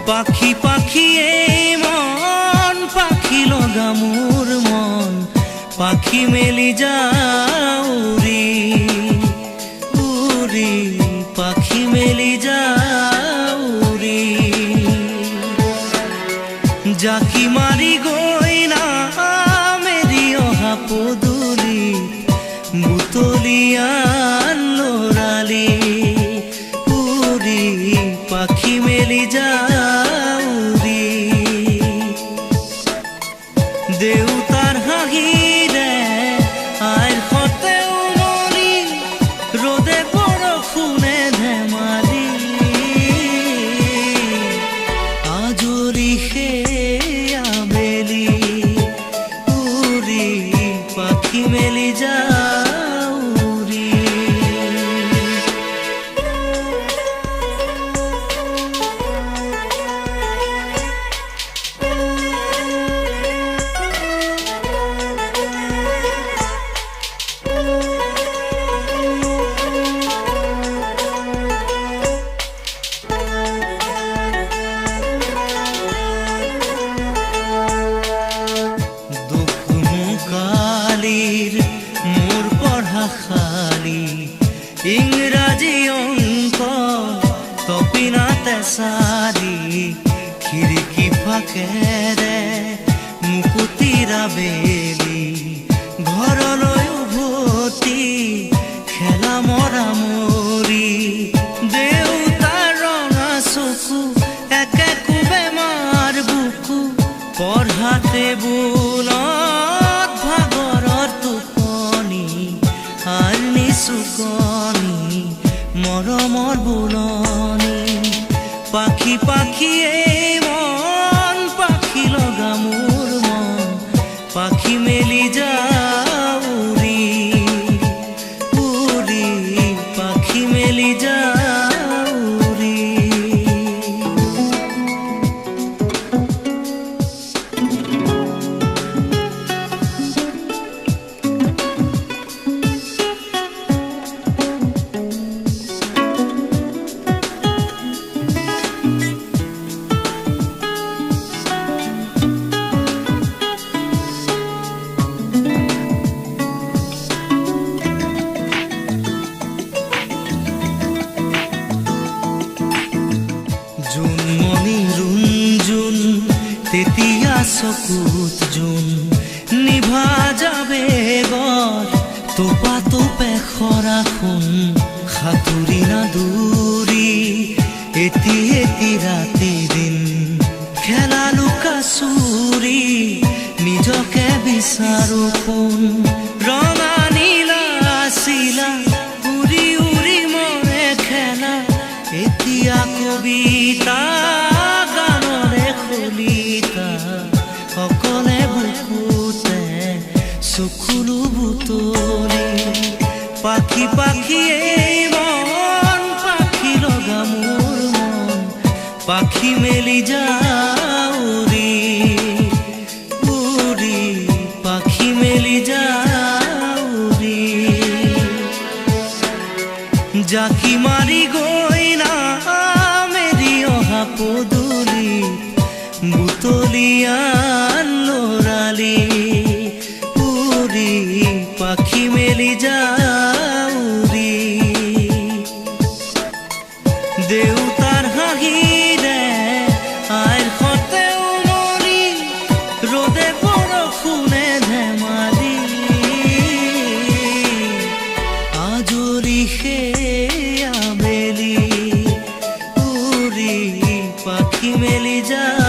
পাখি পাখি এই মন পাখি লগা মোৰ মন পাখি মেলি যাও উৰি উৰি পাখি মেলি যাও উৰি জাকি মাৰি গৈ না মেৰি অহা পদূলি বুটলিয়ান লৰালি উৰি পাখি মেলি যাও উৰি দেউতাৰ হাঁহিৰে আইৰ সতে উমলি ৰ'দে বৰষুণে ধেমালি আজৰি সেই আবেলি উৰি পাখি মেলি যাও উৰি মোৰ পঢ়া খালি ইংৰাজী অংক তপিনাতে চাৰি খিৰিকী ফাকেৰে মুকুতিৰা বেলি ঘৰলৈ উভতি খেলা মৰা মৰি দেউতাৰ ৰঙা চকু একে কোবে মাৰ বুকু পঢ়া টেবুলত ভাগৰৰ টোপনি আৰু নিচুকনি মৰমৰ বুলনি পাখি পাখি এই মন পাখি লগা মোৰ মন পাখি মেলি যাও উৰি উৰি পাখি মেলি যাও উৰি জোনমণি ৰুণজোন তেতিয়া চকুত জোন নিভা যাবে গৰ তোপা তোপে খৰাখোন সাঁতুৰি না দূৰি এটি এটি ৰাতি দিন খেলা লুকা চুৰি নিজকে বিচাৰো কোন ৰঙা নীলা চিলা উৰি উৰি মৰে খেলা এতিয়া কবিতা গানৰে খলিতা সকলে বুকুতে চকুলো বুটলি পাখি পাখি এই মন পাখি লগা মোৰ মন পাখি মেলি যাও উৰি উৰি পাখি মেলি যাও উৰি জাকি মাৰি গৈ না মেৰি অহা পদূলি বুটলিয়ান লৰালি উৰি পাখি মেলি যাও উৰি দেউতাৰ হাঁহিৰে আইৰ সতে উমলি ৰ'দে বৰষুণে ধেমালি আজৰি সেই আবেলি উৰি পাখি মেলি যাও